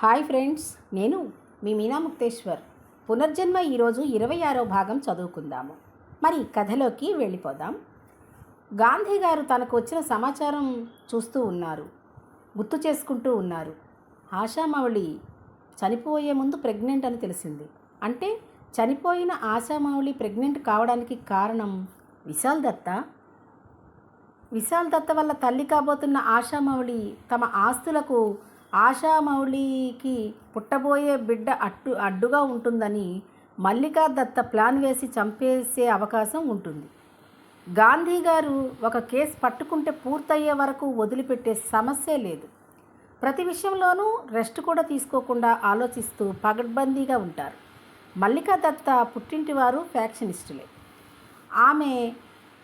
Hi friends, నేను మీ మీనా ముక్తేశ్వర్. పునర్జన్మ ఈరోజు 26వ భాగం చదువుకుందాము. మరి కథలోకి వెళ్ళిపోదాం. గాంధీ గారు తనకు వచ్చిన సమాచారం చూస్తూ ఉన్నారు, గుర్తు చేసుకుంటూ ఉన్నారు. ఆశామౌళి చనిపోయే ముందు ప్రెగ్నెంట్ అని తెలిసింది. అంటే చనిపోయిన ఆశామౌళి ప్రెగ్నెంట్ కావడానికి కారణం విశాల్ దత్త వల్ల తల్లి కాబోతున్న ఆశామౌళి తమ ఆస్తులకు ఆశామౌళికి పుట్టబోయే బిడ్డ అడ్డుగా ఉంటుందని మల్లికా దత్త ప్లాన్ వేసి చంపేసే అవకాశం ఉంటుంది. గాంధీ గారు ఒక కేసు పట్టుకుంటే పూర్తయ్యే వరకు వదిలిపెట్టే సమస్యే లేదు. ప్రతి విషయంలోనూ రెస్ట్ కూడా తీసుకోకుండా ఆలోచిస్తూ పగడ్బందీగా ఉంటారు. మల్లికా దత్త పుట్టింటి వారు ఫ్యాక్షనిస్టులే. ఆమె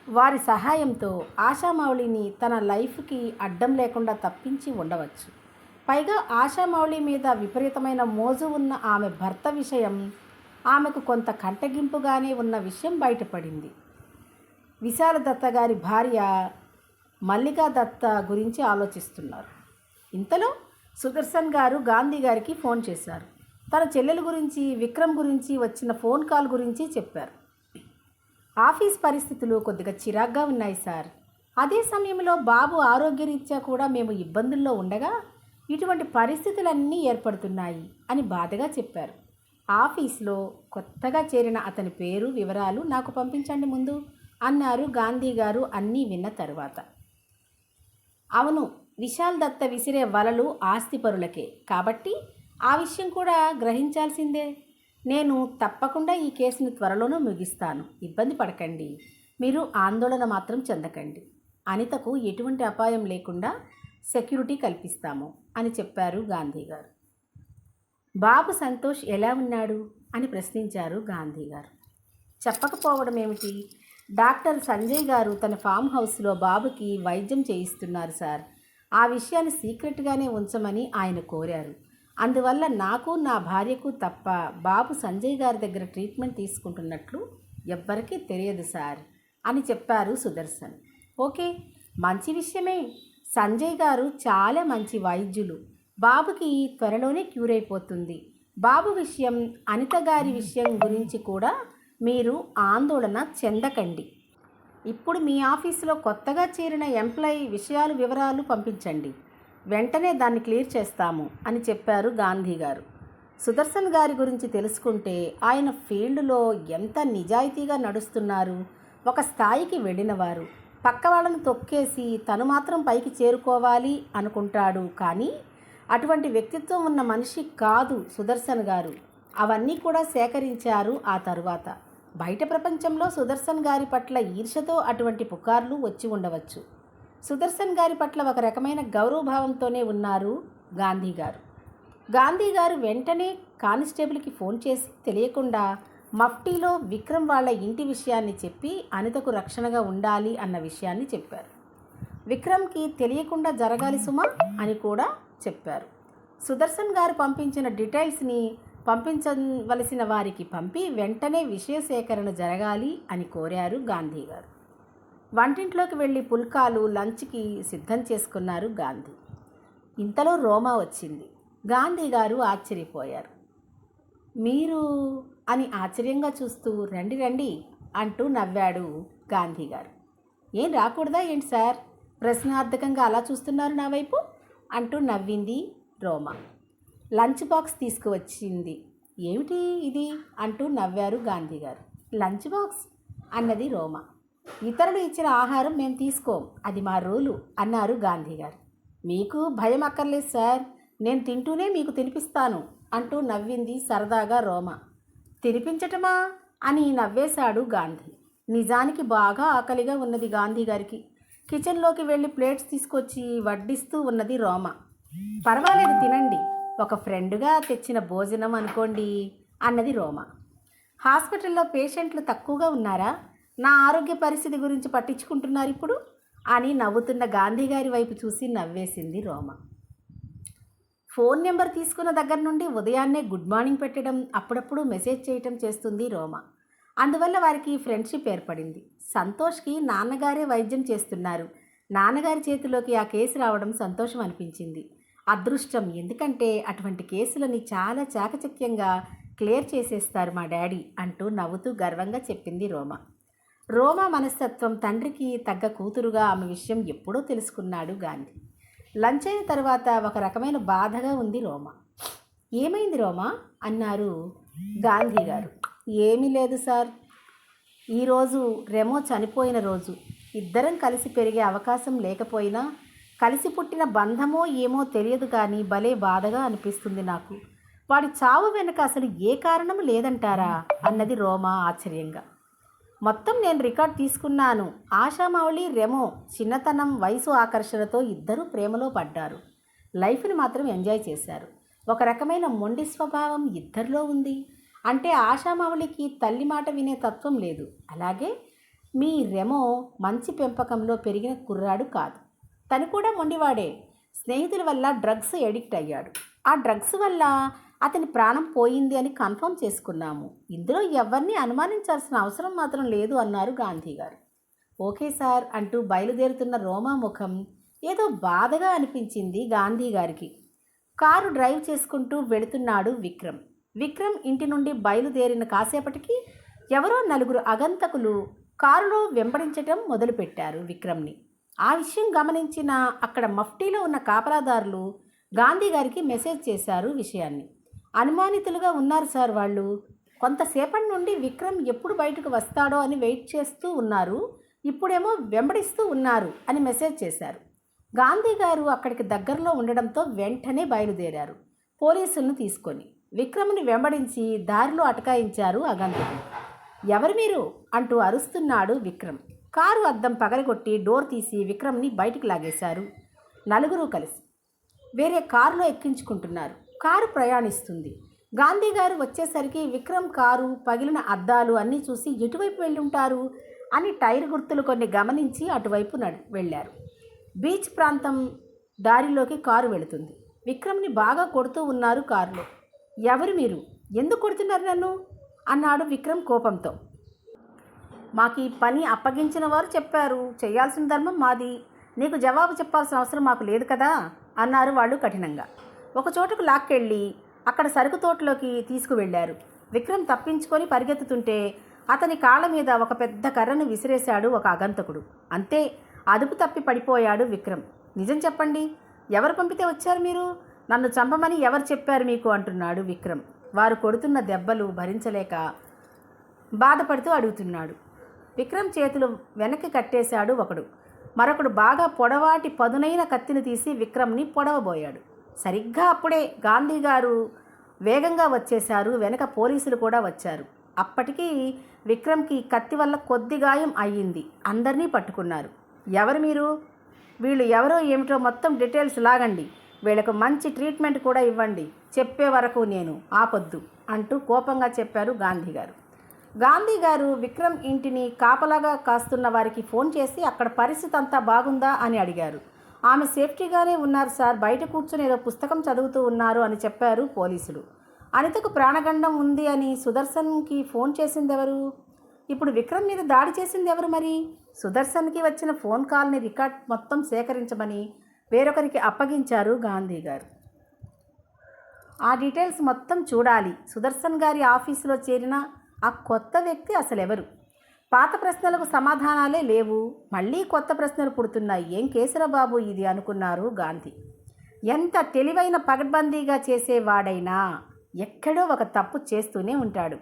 వారి సహాయంతో ఆశామౌళిని తన లైఫ్కి అడ్డం లేకుండా తప్పించి ఉండవచ్చు. పైగా ఆశామౌళి మీద విపరీతమైన మోజు ఉన్న ఆమె భర్త విషయం ఆమెకు కొంత కంటగింపుగానే ఉన్న విషయం బయటపడింది. విశాల దత్త గారి భార్య మల్లికా దత్త గురించి ఆలోచిస్తున్నారు. ఇంతలో సుదర్శన్ గారు గాంధీ గారికి ఫోన్ చేశారు. తన చెల్లెల గురించి, విక్రమ్ గురించి వచ్చిన ఫోన్ కాల్ గురించి చెప్పారు. ఆఫీస్ పరిస్థితులు కొద్దిగా చిరాగ్గా ఉన్నాయి సార్. అదే సమయంలో బాబు ఆరోగ్యరీత్యా కూడా మేము ఇబ్బందుల్లో ఉండగా ఇటువంటి పరిస్థితులన్నీ ఏర్పడుతున్నాయి అని బాధగా చెప్పారు. ఆఫీస్లో కొత్తగా చేరిన అతని పేరు, వివరాలు నాకు పంపించండి ముందు అన్నారు గాంధీ గారు అన్నీ విన్న తరువాత. అవును, విశాల్ దత్త విసిరే వలలు ఆస్తిపరులకే కాబట్టి ఆ విషయం కూడా గ్రహించాల్సిందే. నేను తప్పకుండా ఈ కేసుని త్వరలోనూ ముగిస్తాను, ఇబ్బంది పడకండి, మీరు ఆందోళన మాత్రం చెందకండి. అనితకు ఎటువంటి అపాయం లేకుండా సెక్యూరిటీ కల్పిస్తాము అని చెప్పారు గాంధీ గారు. బాబు సంతోష్ ఎలా ఉన్నాడు అని ప్రశ్నించారు గాంధీ గారు. చెప్పకపోవడం ఏమిటి? డాక్టర్ సంజయ్ గారు తన ఫామ్ హౌస్లో బాబుకి వైద్యం చేయిస్తున్నారు సార్. ఆ విషయాన్ని సీక్రెట్గానే ఉంచమని ఆయన కోరారు. అందువల్ల నాకు, నా భార్యకు తప్ప బాబు సంజయ్ గారి దగ్గర ట్రీట్మెంట్ తీసుకుంటున్నట్లు ఎవ్వరికీ తెలియదు సార్ అని చెప్పారు సుదర్శన్. ఓకే, మంచి విషయమే. సంజయ్ గారు చాలా మంచి వైద్యులు. బాబుకి త్వరలోనే క్యూర్ అయిపోతుంది. బాబు విషయం, అనిత గారి విషయం గురించి కూడా మీరు ఆందోళన చెందకండి. ఇప్పుడు మీ ఆఫీసులో కొత్తగా చేరిన ఎంప్లాయీ వివరాలు పంపించండి, వెంటనే దాన్ని క్లియర్ చేస్తాము అని చెప్పారు గాంధీ గారు. సుదర్శన్ గారి గురించి తెలుసుకుంటే ఆయన ఫీల్డ్లో ఎంత నిజాయితీగా నడుస్తున్నారు. ఒక స్థాయికి వెళ్ళినవారు. పక్క వాళ్ళను తొక్కేసి తను మాత్రం పైకి చేరుకోవాలి అనుకుంటాడు. కానీ అటువంటి వ్యక్తిత్వం ఉన్న మనిషి కాదు సుదర్శన్ గారు. అవన్నీ కూడా సేకరించారు. ఆ తరువాత బయట ప్రపంచంలో సుదర్శన్ గారి పట్ల ఈర్ష్యతో అటువంటి పుకార్లు వచ్చి ఉండవచ్చు. సుదర్శన్ గారి పట్ల ఒక రకమైన గౌరవభావంతోనే ఉన్నారు గాంధీ గారు. గాంధీ గారు వెంటనే కానిస్టేబుల్కి ఫోన్ చేసి తెలియకుండా మఫ్టీలో విక్రమ్ వాళ్ళ ఇంటి విషయాన్ని చెప్పి అనితకు రక్షణగా ఉండాలి అన్న విషయాన్ని చెప్పారు. విక్రమ్కి తెలియకుండా జరగాలి సుమా అని కూడా చెప్పారు. సుదర్శన్ గారు పంపించిన డీటెయిల్స్ని పంపించవలసిన వారికి పంపి వెంటనే విషయ సేకరణ జరగాలి అని కోరారు గాంధీ గారు. వంటింట్లోకి వెళ్ళి పుల్కాలు, లంచ్కి సిద్ధం చేసుకున్నారు గాంధీ. ఇంతలో రోమా వచ్చింది. గాంధీ గారు ఆశ్చర్యపోయారు. మీరు అని ఆశ్చర్యంగా చూస్తూ రండి రండి అంటూ నవ్వాడు గాంధీ గారు. ఏం రాకూడదా ఏంటి సార్, ప్రశ్నార్థకంగా అలా చూస్తున్నారు నా వైపు అంటూ నవ్వింది రోమా. లంచ్ బాక్స్ తీసుకువచ్చింది. ఏమిటి ఇది అంటూ నవ్వారు గాంధీ గారు. లంచ్ బాక్స్ అన్నది రోమా. ఇతరులు ఇచ్చిన ఆహారం మేము తీసుకోం, అది మా రూలు అన్నారు గాంధీ గారు. మీకు భయం అక్కర్లేదు సార్, నేను తింటూనే మీకు తినిపిస్తాను అంటూ నవ్వింది సరదాగా రోమా. తినిపించటమా అని నవ్వేశాడు గాంధీ. నిజానికి బాగా ఆకలిగా ఉన్నది గాంధీ గారికి. కిచెన్లోకి వెళ్ళి ప్లేట్స్ తీసుకొచ్చి వడ్డిస్తూ ఉన్నది రోమా. పర్వాలేదు తినండి, ఒక ఫ్రెండ్గా తెచ్చిన భోజనం అనుకోండి అన్నది రోమా. హాస్పిటల్లో పేషెంట్లు తక్కువగా ఉన్నారా? నా ఆరోగ్య పరిస్థితి గురించి పట్టించుకుంటున్నారు ఇప్పుడు అని నవ్వుతున్న గాంధీ గారి వైపు చూసి నవ్వేసింది రోమా. ఫోన్ నెంబర్ తీసుకున్న దగ్గర నుండి ఉదయాన్నే గుడ్ మార్నింగ్ పెట్టడం, అప్పుడప్పుడు మెసేజ్ చేయటం చేస్తుంది రోమా. అందువల్ల వారికి ఫ్రెండ్షిప్ ఏర్పడింది. సంతోష్కి నాన్నగారే వైద్యం చేస్తున్నారు. నాన్నగారి చేతిలోకి ఆ కేసు రావడం సంతోషం అనిపించింది. అదృష్టం, ఎందుకంటే అటువంటి కేసులని చాలా చాకచక్యంగా క్లియర్ చేసేస్తారు మా డాడీ అంటూ నవ్వుతూ గర్వంగా చెప్పింది రోమా. రోమా మనస్తత్వం, తండ్రికి తగ్గ కూతురుగా ఆమె విషయం ఎప్పుడో తెలుసుకున్నాడు గాంధీ. లంచ్ అయిన తర్వాత ఒక రకమైన బాధగా ఉంది రోమా. ఏమైంది రోమా అన్నారు గాంధీ గారు. ఏమీ లేదు సార్, ఈరోజు రెమో చనిపోయిన రోజు. ఇద్దరం కలిసి పెరిగే అవకాశం లేకపోయినా కలిసి పుట్టిన బంధమో ఏమో తెలియదు, కానీ భలే బాధగా అనిపిస్తుంది నాకు. వాడి చావు వెనుక అసలు ఏ కారణం లేదంటారా అన్నది రోమా ఆశ్చర్యంగా. మొత్తం నేను రికార్డ్ తీసుకున్నాను. ఆశామౌళి, రెమో చిన్నతనం, వయసు ఆకర్షణతో ఇద్దరూ ప్రేమలో పడ్డారు. లైఫ్ని మాత్రం ఎంజాయ్ చేశారు. ఒక రకమైన మొండి స్వభావం ఇద్దరిలో ఉంది. అంటే ఆశామౌళికి తల్లి మాట వినే తత్వం లేదు. అలాగే మీ రెమో మంచి పెంపకంలో పెరిగిన కుర్రాడు కాదు. తను కూడా మొండివాడే. స్నేహితుల వల్ల డ్రగ్స్ ఎడిక్ట్ అయ్యాడు. ఆ డ్రగ్స్ వల్ల అతని ప్రాణం పోయింది అని కన్ఫర్మ్ చేసుకున్నాము. ఇందులో ఎవరిని అనుమానించాల్సిన అవసరం మాత్రం లేదు అన్నారు గాంధీ గారు. ఓకే సార్ అంటూ బయలుదేరుతున్న రోమా ముఖం ఏదో బాధగా అనిపించింది గాంధీ గారికి. కారు డ్రైవ్ చేసుకుంటూ వెళుతున్నాడు విక్రమ్. విక్రమ్ ఇంటి నుండి బయలుదేరిన కాసేపటికి ఎవరో నలుగురు అగంతకులు కారులో వెంబడించటం మొదలుపెట్టారు విక్రమ్ని. ఆ విషయం గమనించిన అక్కడ మఫ్టీలో ఉన్న కాపలాదారులు గాంధీ గారికి మెసేజ్ చేశారు విషయాన్ని. అనుమానితులుగా ఉన్నారు సార్ వాళ్ళు. కొంతసేపటి నుండి విక్రమ్ ఎప్పుడు బయటకు వస్తాడో అని వెయిట్ చేస్తూ ఉన్నారు. ఇప్పుడేమో వెంబడిస్తూ ఉన్నారు అని మెసేజ్ చేశారు. గాంధీ గారు అక్కడికి దగ్గరలో ఉండడంతో వెంటనే బయలుదేరారు పోలీసులను తీసుకొని. విక్రమ్ని వెంబడించి దారిలో అటకాయించారు అగంతకులు. ఎవరు మీరు అంటూ అరుస్తున్నాడు విక్రమ్. కారు అద్దం పగలగొట్టి డోర్ తీసి విక్రమ్ని బయటికి లాగేశారు. నలుగురు కలిసి వేరే కారులో ఎక్కించుకుంటున్నారు. కారు ప్రయాణిస్తుంది. గాంధీ గారు వచ్చేసరికి విక్రమ్ కారు, పగిలిన అద్దాలు అన్నీ చూసి ఎటువైపు వెళ్ళి ఉంటారు అని టైర్ గుర్తులు కొన్ని గమనించి అటువైపు వెళ్ళారు. బీచ్ ప్రాంతం దారిలోకి కారు వెళుతుంది. విక్రమ్ని బాగా కొడుతూ ఉన్నారు కారులో. ఎవరు మీరు? ఎందుకు కొడుతున్నారు నన్ను అన్నాడు విక్రమ్ కోపంతో. మాకు ఈ పని అప్పగించిన వారు చెప్పారు. చేయాల్సిన ధర్మం మాది. నీకు జవాబు చెప్పాల్సిన అవసరం మాకు లేదు కదా అన్నారు వాళ్ళు కఠినంగా. ఒక చోటుకు లాక్కెళ్ళి అక్కడ సరుకు తోటలోకి తీసుకువెళ్లారు. విక్రమ్ తప్పించుకొని పరిగెత్తుతుంటే అతని కాళ్ళ మీద ఒక పెద్ద కర్రను విసిరేశాడు ఒక అగంతకుడు. అంతే, అదుపు తప్పి పడిపోయాడు విక్రమ్. నిజం చెప్పండి, ఎవరు పంపితే వచ్చారు మీరు? నన్ను చంపమని ఎవరు చెప్పారు మీకు అంటున్నాడు విక్రమ్. వారు కొడుతున్న దెబ్బలు భరించలేక బాధపడుతూ అడుగుతున్నాడు. విక్రమ్ చేతులు వెనక్కి కట్టేశాడు ఒకడు. మరొకడు బాగా పొడవాటి పదునైన కత్తిని తీసి విక్రమ్ని పొడవబోయాడు. సరిగ్గా అప్పుడే గాంధీ గారు వేగంగా వచ్చేశారు. వెనక పోలీసులు కూడా వచ్చారు. అప్పటికి విక్రమ్కి కత్తి వల్ల కొద్ది గాయం అయ్యింది. అందరినీ పట్టుకున్నారు. ఎవరు మీరు? వీళ్ళు ఎవరో ఏమిటో మొత్తం డీటెయిల్స్ లాగండి. వీళ్ళకు మంచి ట్రీట్మెంట్ కూడా ఇవ్వండి. చెప్పే వరకు నేను ఆపొద్దు అంటూ కోపంగా చెప్పారు గాంధీ గారు. గాంధీ గారు విక్రమ్ ఇంటిని కాపలాగా కాస్తున్న వారికి ఫోన్ చేసి అక్కడ పరిస్థితి అంతా బాగుందా అని అడిగారు. ఆమె సేఫ్టీగానే ఉన్నారు సార్, బయట కూర్చొని ఏదో పుస్తకం చదువుతూ ఉన్నారు అని చెప్పారు పోలీసులు. అనితకు ప్రాణగండం ఉంది అని సుదర్శన్కి ఫోన్ చేసింది ఎవరు? ఇప్పుడు విక్రమ్ మీద దాడి చేసింది ఎవరు మరి? సుదర్శన్కి వచ్చిన ఫోన్ కాల్ని రికార్డ్ మొత్తం సేకరించమని వేరొకరికి అప్పగించారు గాంధీ గారు. ఆ డీటెయిల్స్ మొత్తం చూడాలి. సుదర్శన్ గారి ఆఫీసులో చేరిన ఆ కొత్త వ్యక్తి అసలు ఎవరు? పాత ప్రశ్నలకు సమాధానాలే లేవు, మళ్ళీ కొత్త ప్రశ్నలు పుడుతున్నాయి. ఏం కేసురా బాబు ఇది అనుకున్నారు గాంధీ. ఎంత తెలివైన పగడ్బందీగా చేసేవాడైనా ఎక్కడో ఒక తప్పు చేస్తూనే ఉంటాడు.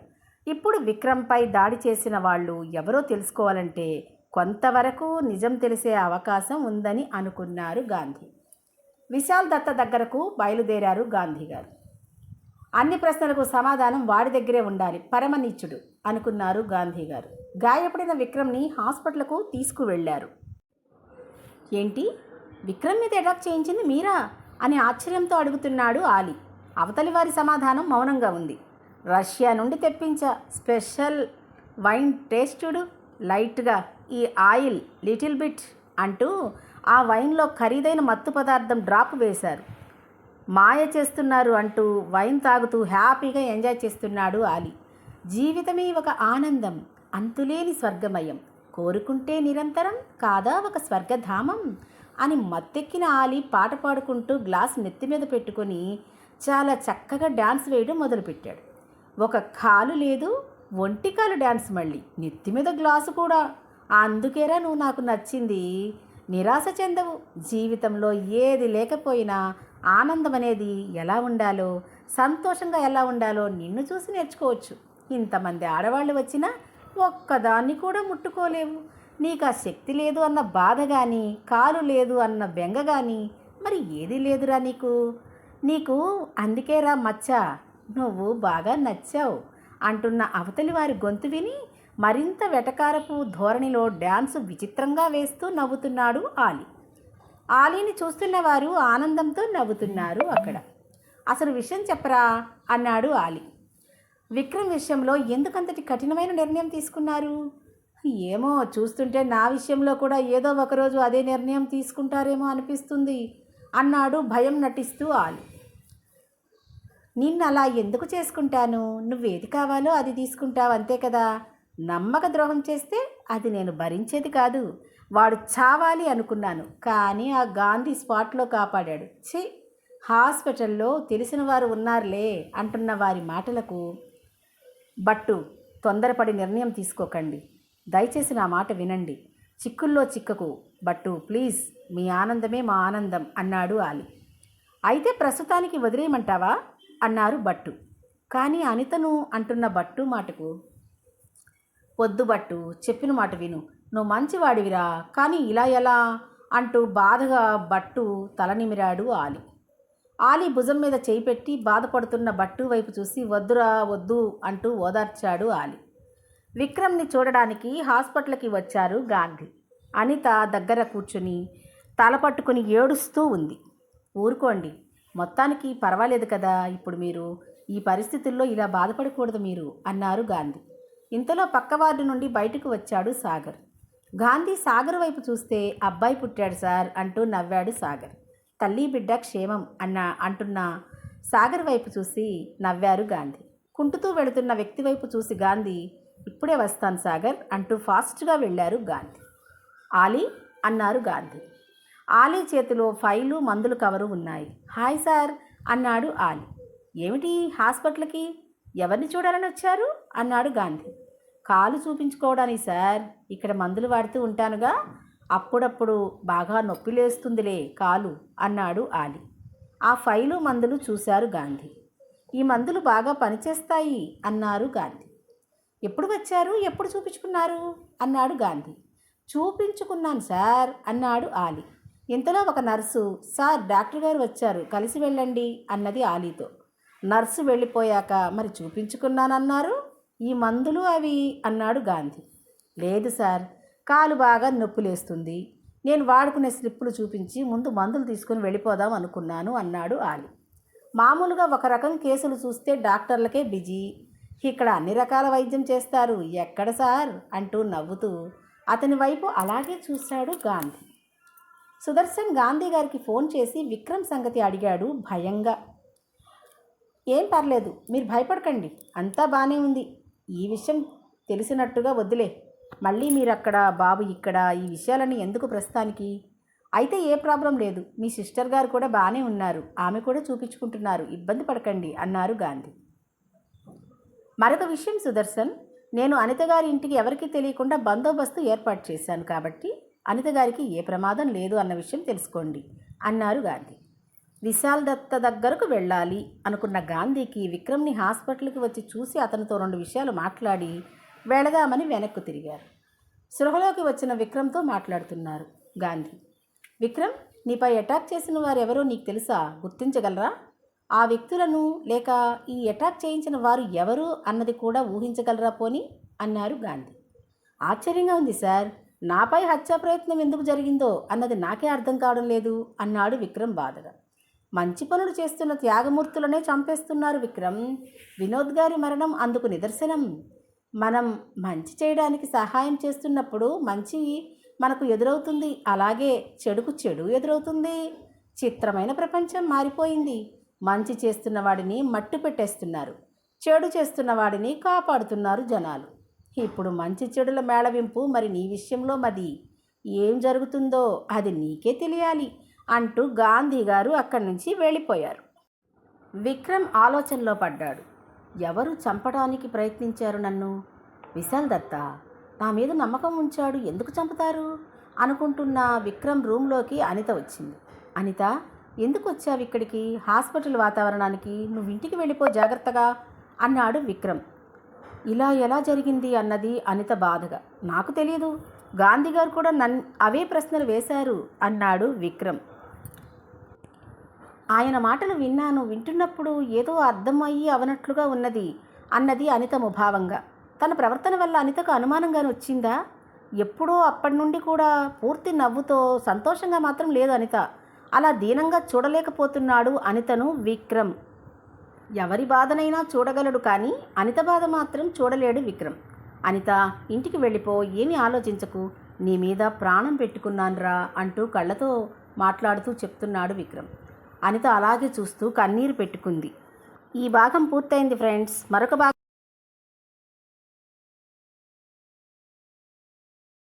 ఇప్పుడు విక్రమ్పై దాడి చేసిన వాళ్ళు ఎవరో తెలుసుకోవాలంటే కొంతవరకు నిజం తెలిసే అవకాశం ఉందని అనుకున్నారు గాంధీ. విశాల్ దత్త దగ్గరకు బయలుదేరారు గాంధీ గారు. అన్ని ప్రశ్నలకు సమాధానం వాడి దగ్గరే ఉండాలి, పరమనీచుడు అనుకున్నారు గాంధీ గారు. గాయపడిన విక్రమ్ని హాస్పిటల్కు తీసుకువెళ్లారు. ఏంటి, విక్రమ్ మీద అటాక్ చేయించింది మీరా అని ఆశ్చర్యంతో అడుగుతున్నాడు ఆలీ. అవతలి వారి సమాధానం మౌనంగా ఉంది. రష్యా నుండి తెప్పించా, స్పెషల్ వైన్ టేస్టుడు, లైట్గా ఈ ఆయిల్ లిటిల్ బిట్ అంటూ ఆ వైన్లో ఖరీదైన మత్తు పదార్థం డ్రాప్ వేశారు. మాయ చేస్తున్నారు అంటూ వైన్ తాగుతూ హ్యాపీగా ఎంజాయ్ చేస్తున్నాడు ఆలీ. జీవితమే ఒక ఆనందం, అంతులేని స్వర్గమయం, కోరుకుంటే నిరంతరం కాదా ఒక స్వర్గధామం అని మత్తెక్కిన ఆలి పాట పాడుకుంటూ గ్లాస్ నెత్తి మీద పెట్టుకొని చాలా చక్కగా డ్యాన్స్ వేయడం మొదలుపెట్టాడు. ఒక కాలు లేదు, ఒంటి కాలు డ్యాన్స్, మళ్ళీ నెత్తి మీద గ్లాసు కూడా. అందుకేరా నువ్వు నాకు నచ్చింది. నిరాశ చెందవు. జీవితంలో ఏది లేకపోయినా ఆనందం అనేది ఎలా ఉండాలో, సంతోషంగా ఎలా ఉండాలో నిన్ను చూసి నేర్చుకోవచ్చు. ఇంతమంది ఆడవాళ్ళు వచ్చినా ఒక్కదాన్ని కూడా ముట్టుకోలేవు. నీకు ఆ శక్తి లేదు అన్న బాధ కానీ, కాలు లేదు అన్న బెంగ కానీ మరి ఏది లేదురా నీకు. నీకు అందుకేరా మచ్చ, నువ్వు బాగా నచ్చావు అంటున్న అవతలి వారి గొంతు విని మరింత వెటకారపు ధోరణిలో డ్యాన్సు విచిత్రంగా వేస్తూ నవ్వుతున్నాడు ఆలి. ఆలీని చూస్తున్న వారు ఆనందంతో నవ్వుతున్నారు అక్కడ. అసలు విషయం చెప్పరా అన్నాడు ఆలి. విక్రమ్ విషయంలో ఎందుకంతటి కఠినమైన నిర్ణయం తీసుకున్నారు? ఏమో, చూస్తుంటే నా విషయంలో కూడా ఏదో ఒకరోజు అదే నిర్ణయం తీసుకుంటారేమో అనిపిస్తుంది అన్నాడు భయం నటిస్తూ ఆలి. నిన్ను అలా ఎందుకు చేసుకుంటాను? నువ్వేది కావాలో అది తీసుకుంటావు అంతే కదా. నమ్మక ద్రోహం చేస్తే అది నేను భరించేది కాదు. వాడు చావాలి అనుకున్నాను, కానీ ఆ గాంధీ స్పాట్లో కాపాడాడు. ఛీ, హాస్పిటల్లో తెలిసిన వారు ఉన్నారులే అంటున్న వారి మాటలకు బట్టు తొందరపడి నిర్ణయం తీసుకోకండి. దయచేసి నా మాట వినండి. చిక్కుల్లో చిక్కకు బట్టు, ప్లీజ్. మీ ఆనందమే మా ఆనందం అన్నాడు ఆలి. అయితే ప్రస్తుతానికి వదిలేయమంటావా అన్నారు బట్టు. కానీ అనితను అంటున్న బట్టు మాటకు వద్దు బట్టు, చెప్పిన మాట విను. నువ్వు మంచివాడివిరా, కానీ ఇలా ఎలా అంటూ బాధగా బట్టు తల నిమిరాడు ఆలి. ఆలి భుజం మీద చేయి పెట్టి బాధపడుతున్న బట్టు వైపు చూసి వద్దురా వద్దు అంటూ ఓదార్చాడు ఆలి. విక్రమ్ని చూడడానికి హాస్పిటల్కి వచ్చారు గాంధీ. అనిత దగ్గర కూర్చుని తల పట్టుకుని ఏడుస్తూ ఉంది. ఊరుకోండి, మొత్తానికి పర్వాలేదు కదా. ఇప్పుడు మీరు ఈ పరిస్థితుల్లో ఇలా బాధపడకూడదు మీరు అన్నారు గాంధీ. ఇంతలో పక్క వార్డు నుండి బయటకు వచ్చాడు సాగర్. గాంధీ సాగర్ వైపు చూస్తే అబ్బాయి పుట్టాడు సార్ అంటూ నవ్వాడు సాగర్. తల్లి బిడ్డ క్షేమం అంటున్న సాగర్ వైపు చూసి నవ్వారు గాంధీ. కుంటుతూ వెళుతున్న వ్యక్తి వైపు చూసి గాంధీ, ఇప్పుడే వస్తాను సాగర్ అంటూ ఫాస్ట్గా వెళ్ళారు గాంధీ. ఆలీ అన్నారు గాంధీ. ఆలీ చేతిలో ఫైలు మందుల కవరు ఉన్నాయి. హాయ్ సార్ అన్నాడు ఆలీ. ఏమిటి హాస్పిటల్కి? ఎవరిని చూడాలని వచ్చారు అన్నాడు గాంధీ. కాలు చూపించుకోవడానికి సార్. ఇక్కడ మందులు వాడుతూ ఉంటానుగా, అప్పుడప్పుడు బాగా నొప్పి లేస్తుందిలే కాలు అన్నాడు ఆలి. ఆ ఫైలు మందులు చూశారు గాంధీ. ఈ మందులు బాగా పనిచేస్తాయి అన్నారు గాంధీ. ఎప్పుడు వచ్చారు, ఎప్పుడు చూపించుకున్నారు అన్నాడు గాంధీ. చూపించుకున్నాను సార్ అన్నాడు ఆలి. ఇంతలో ఒక నర్సు, సార్ డాక్టర్ గారు వచ్చారు, కలిసి వెళ్ళండి అన్నది ఆలీతో. నర్సు వెళ్ళిపోయాక మరి చూపించుకున్నానన్నారు, ఈ మందులు అవి అన్నాడు గాంధీ. లేదు సార్, కాలు బాగా నొప్పులేస్తుంది. నేను వాడుకునే స్లిప్పులు చూపించి ముందు మందులు తీసుకుని వెళ్ళిపోదాం అనుకున్నాను అన్నాడు ఆలి. మామూలుగా ఒక రకం కేసులు చూస్తే డాక్టర్లకే బిజీ, ఇక్కడ అన్ని రకాల వైద్యం చేస్తారు ఎక్కడ సార్ అంటూ నవ్వుతూ అతని వైపు అలాగే చూశాడు గాంధీ. సుదర్శన్ గాంధీ గారికి ఫోన్ చేసి విక్రమ్ సంగతి అడిగాడు భయంగా. ఏం పర్లేదు, మీరు భయపడకండి, అంతా బాగానే ఉంది. ఈ విషయం తెలిసినట్టుగా వద్దులే, మళ్ళీ మీరు అక్కడ బాబు ఇక్కడ, ఈ విషయాలన్నీ ఎందుకు ప్రస్తుతానికి. అయితే ఏ ప్రాబ్లం లేదు, మీ సిస్టర్ గారు కూడా బాగానే ఉన్నారు, ఆమె కూడా చూపించుకుంటున్నారు, ఇబ్బంది పడకండి అన్నారు గాంధీ. మరొక విషయం సుదర్శన్, నేను అనిత గారి ఇంటికి ఎవరికీ తెలియకుండా బందోబస్తు ఏర్పాటు చేశాను కాబట్టి అనిత గారికి ఏ ప్రమాదం లేదు అన్న విషయం తెలుసుకోండి అన్నారు గాంధీ. విశాల్ దత్త దగ్గరకు వెళ్ళాలి అనుకున్న గాంధీకి విక్రమ్ని హాస్పిటల్కి వచ్చి చూసి అతనితో 2 విషయాలు మాట్లాడి వెళదామని వెనక్కు తిరిగారు. సృహలోకి వచ్చిన విక్రమ్తో మాట్లాడుతున్నారు గాంధీ. విక్రమ్, నీపై అటాక్ చేసిన వారు ఎవరో నీకు తెలుసా, గుర్తించగలరా? ఆ వ్యక్తులను లేక ఈ అటాక్ చేయించిన వారు ఎవరు అన్నది కూడా ఊహించగలరా పోని అన్నారు గాంధీ. ఆశ్చర్యంగా ఉంది సార్, నాపై హత్యా ప్రయత్నం ఎందుకు జరిగిందో అన్నది నాకే అర్థం కావడం లేదు అన్నాడు విక్రమ్ బాధగా. మంచి పనులు చేస్తున్న త్యాగమూర్తులనే చంపేస్తున్నారు విక్రమ్. వినోద్ గారి మరణం అందుకు నిదర్శనం. మనం మంచి చేయడానికి సహాయం చేస్తున్నప్పుడు మంచి మనకు ఎదురవుతుంది, అలాగే చెడుకు చెడు ఎదురవుతుంది. చిత్రమైన ప్రపంచం మారిపోయింది. మంచి చేస్తున్న వాడిని మట్టు పెట్టేస్తున్నారు, చెడు చేస్తున్న వాడిని కాపాడుతున్నారు జనాలు. ఇప్పుడు మంచి చెడుల మేళవింపు మరి నీ విషయంలో మది. ఏం జరుగుతుందో అది నీకే తెలియాలి అంటూ గాంధీ గారు అక్కడి నుంచి వెళ్ళిపోయారు. విక్రమ్ ఆలోచనలో పడ్డాడు. ఎవరు చంపడానికి ప్రయత్నించారు నన్ను? విశాల్ దత్త నా మీద నమ్మకం ఉంచాడు, ఎందుకు చంపుతారు అనుకుంటున్న విక్రమ్ రూమ్లోకి అనిత వచ్చింది. అనిత, ఎందుకు వచ్చావు ఇక్కడికి? హాస్పిటల్ వాతావరణానికి, నువ్వు ఇంటికి వెళ్ళిపో జాగ్రత్తగా అన్నాడు విక్రమ్. ఇలా ఎలా జరిగింది అన్నది అనిత బాధగా. నాకు తెలియదు, గాంధీ గారు కూడా అవే ప్రశ్నలు వేశారు అన్నాడు విక్రమ్. ఆయన మాటలు వింటున్నప్పుడు ఏదో అర్థమయ్యి అవనట్లుగా ఉన్నది అన్నది అనిత ముభావంగా. తన ప్రవర్తన వల్ల అనితకు అనుమానంగానే వచ్చిందా? ఎప్పుడో అప్పటి నుండి కూడా పూర్తి నవ్వుతో సంతోషంగా మాత్రం లేదు అనిత. అలా దీనంగా చూడలేకపోతున్నాడు అనితను విక్రమ్. ఎవరి బాధనైనా చూడగలడు, కానీ అనిత బాధ మాత్రం చూడలేడు విక్రమ్. అనిత, ఇంటికి వెళ్ళిపో, ఏమీ ఆలోచించకు, నీ మీద ప్రాణం పెట్టుకున్నాన్రా అంటూ కళ్ళతో మాట్లాడుతూ చెప్తున్నాడు విక్రమ్. అనిత అలాగే చూస్తూ కన్నీరు పెట్టుకుంది. ఈ భాగం పూర్తయింది ఫ్రెండ్స్. మరొక భాగం